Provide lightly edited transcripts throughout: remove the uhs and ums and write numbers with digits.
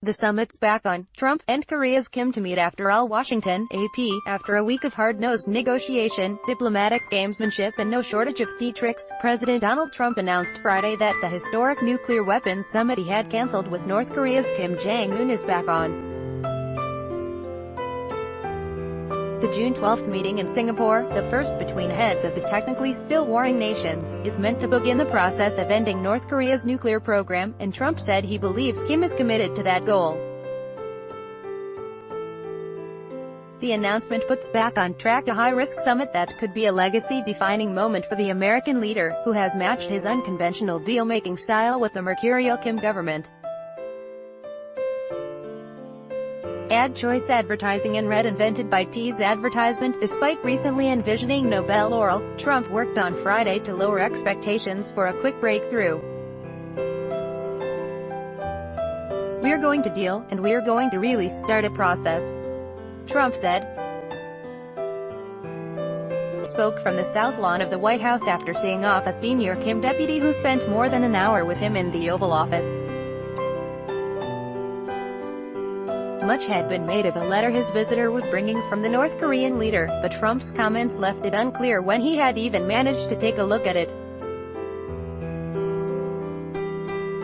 The summit's back on. Trump and Korea's Kim to meet after all. Washington, AP. After a week of hard-nosed negotiation, diplomatic gamesmanship and no shortage of theatrics, President Donald Trump announced Friday that the historic nuclear weapons summit he had cancelled with North Korea's Kim Jong-un is back on. The June 12th meeting in Singapore, the first between heads of the technically still warring nations, is meant to begin the process of ending North Korea's nuclear program, and Trump said he believes Kim is committed to that goal. The announcement puts back on track a high-risk summit that could be a legacy-defining moment for the American leader, who has matched his unconventional deal-making style with the mercurial Kim government. Ad choice advertising and red invented by T's advertisement. Despite recently envisioning Nobel laurels, Trump worked on Friday to lower expectations for a quick breakthrough. "We're going to deal, and we're going to really start a process," Trump said. Spoke from the South Lawn of the White House after seeing off a senior Kim deputy who spent more than an hour with him in the Oval Office. Much had been made of a letter his visitor was bringing from the North Korean leader, but Trump's comments left it unclear when he had even managed to take a look at it.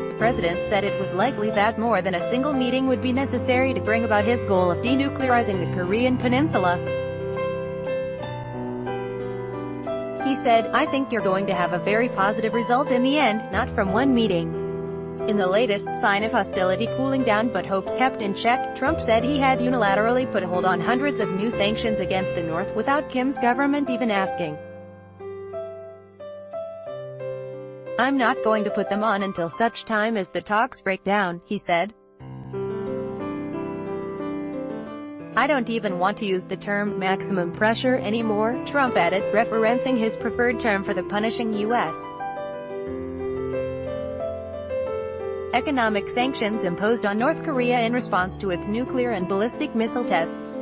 The president said it was likely that more than a single meeting would be necessary to bring about his goal of denuclearizing the Korean peninsula. He said, "I think you're going to have a very positive result in the end, not from one meeting." In the latest sign of hostility cooling down but hopes kept in check, Trump said he had unilaterally put a hold on hundreds of new sanctions against the North without Kim's government even asking. "I'm not going to put them on until such time as the talks break down," he said. "I don't even want to use the term maximum pressure anymore," Trump added, referencing his preferred term for the punishing U.S. economic sanctions imposed on North Korea in response to its nuclear and ballistic missile tests.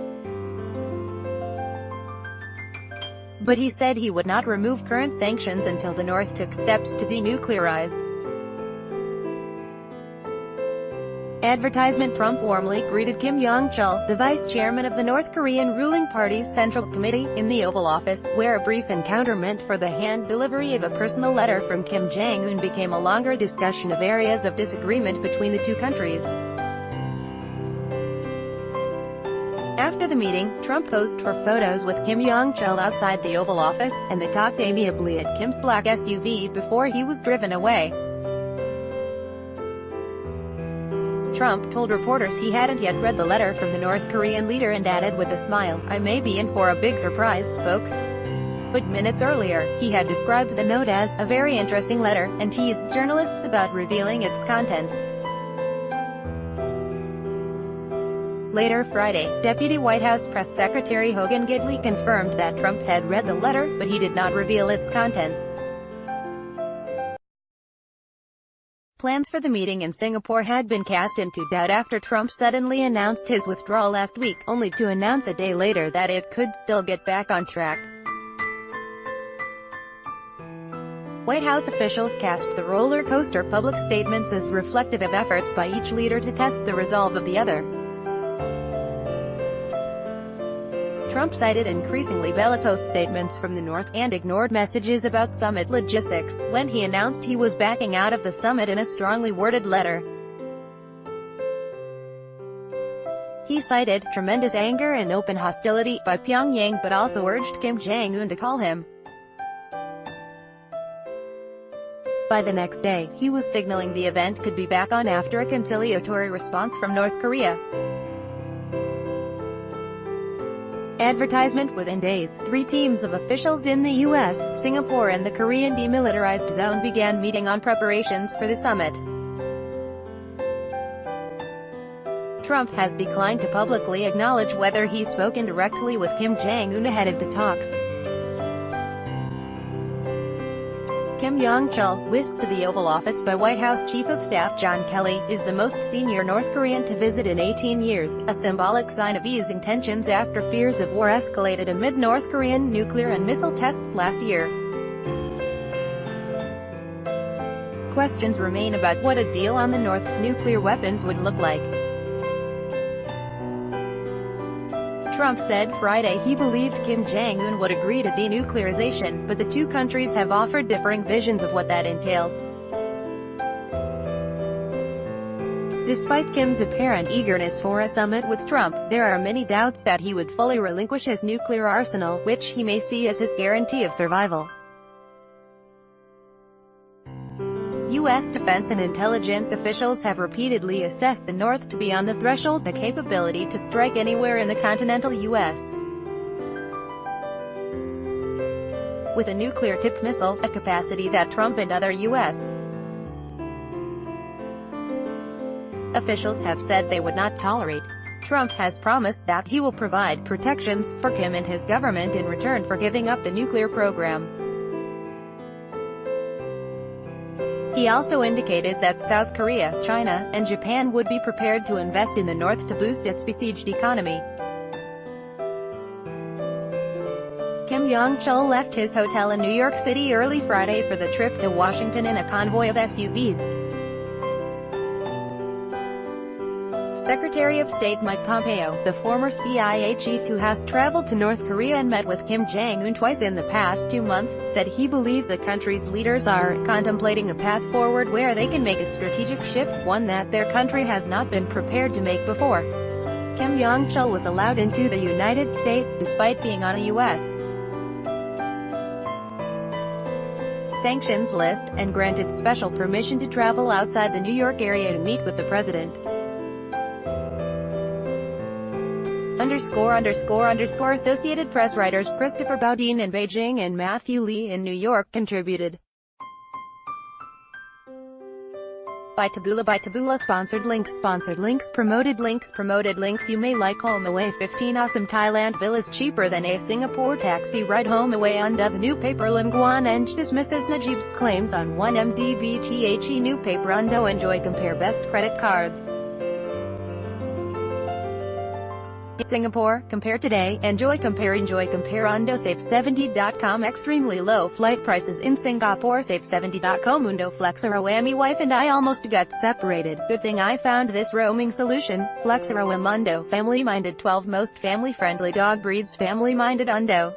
But he said he would not remove current sanctions until the North took steps to denuclearize. Advertisement. Trump warmly greeted Kim Yong-chul, the vice chairman of the North Korean ruling party's Central Committee, in the Oval Office, where a brief encounter meant for the hand delivery of a personal letter from Kim Jong-un became a longer discussion of areas of disagreement between the two countries. After the meeting, Trump posed for photos with Kim Yong-chul outside the Oval Office, and they talked amiably at Kim's black SUV before he was driven away. Trump told reporters he hadn't yet read the letter from the North Korean leader and added with a smile, "I may be in for a big surprise, folks." But minutes earlier, he had described the note as a very interesting letter, and teased journalists about revealing its contents. Later Friday, Deputy White House Press Secretary Hogan Gidley confirmed that Trump had read the letter, but he did not reveal its contents. Plans for the meeting in Singapore had been cast into doubt after Trump suddenly announced his withdrawal last week, only to announce a day later that it could still get back on track. White House officials cast the roller coaster public statements as reflective of efforts by each leader to test the resolve of the other. Trump cited increasingly bellicose statements from the North, and ignored messages about summit logistics, when he announced he was backing out of the summit in a strongly worded letter. He cited tremendous anger and open hostility by Pyongyang, but also urged Kim Jong-un to call him. By the next day, he was signaling the event could be back on after a conciliatory response from North Korea. Advertisement. Within days, 3 teams of officials in the U.S., Singapore and the Korean Demilitarized Zone began meeting on preparations for the summit. Trump has declined to publicly acknowledge whether he's spoken directly with Kim Jong-un ahead of the talks. Kim Yong-chul, whisked to the Oval Office by White House Chief of Staff John Kelly, is the most senior North Korean to visit in 18 years, a symbolic sign of easing tensions after fears of war escalated amid North Korean nuclear and missile tests last year. Questions remain about what a deal on the North's nuclear weapons would look like. Trump said Friday he believed Kim Jong-un would agree to denuclearization, but the two countries have offered differing visions of what that entails. Despite Kim's apparent eagerness for a summit with Trump, there are many doubts that he would fully relinquish his nuclear arsenal, which he may see as his guarantee of survival. U.S. defense and intelligence officials have repeatedly assessed the North to be on the threshold, the capability to strike anywhere in the continental U.S. with a nuclear-tipped missile, a capacity that Trump and other U.S. officials have said they would not tolerate. Trump has promised that he will provide protections for Kim and his government in return for giving up the nuclear program. He also indicated that South Korea, China, and Japan would be prepared to invest in the North to boost its besieged economy. Kim Jong-chul left his hotel in New York City early Friday for the trip to Washington in a convoy of SUVs. Secretary of State Mike Pompeo, the former CIA chief who has traveled to North Korea and met with Kim Jong-un twice in the past 2 months, said he believed the country's leaders are contemplating a path forward where they can make a strategic shift, one that their country has not been prepared to make before. Kim Jong-chul was allowed into the United States despite being on a U.S. sanctions list, and granted special permission to travel outside the New York area to meet with the president. Associated Press writers Christopher Boudin in Beijing and Matthew Lee in New York contributed. By Taboola Sponsored links Promoted links You may like home away 15 awesome Thailand villas cheaper than a Singapore taxi ride home away under the new paper Lim Guan Eng dismisses Najib's claims on 1MDB new paper Undo enjoy compare best credit cards. Singapore, compare today, enjoy compare Undo Safe70.com extremely low flight prices in Singapore Safe70.com Undo Flexero Whammy wife and I almost got separated, good thing I found this roaming solution, Flexero Undo family-minded 12 most family-friendly dog breeds family-minded Undo.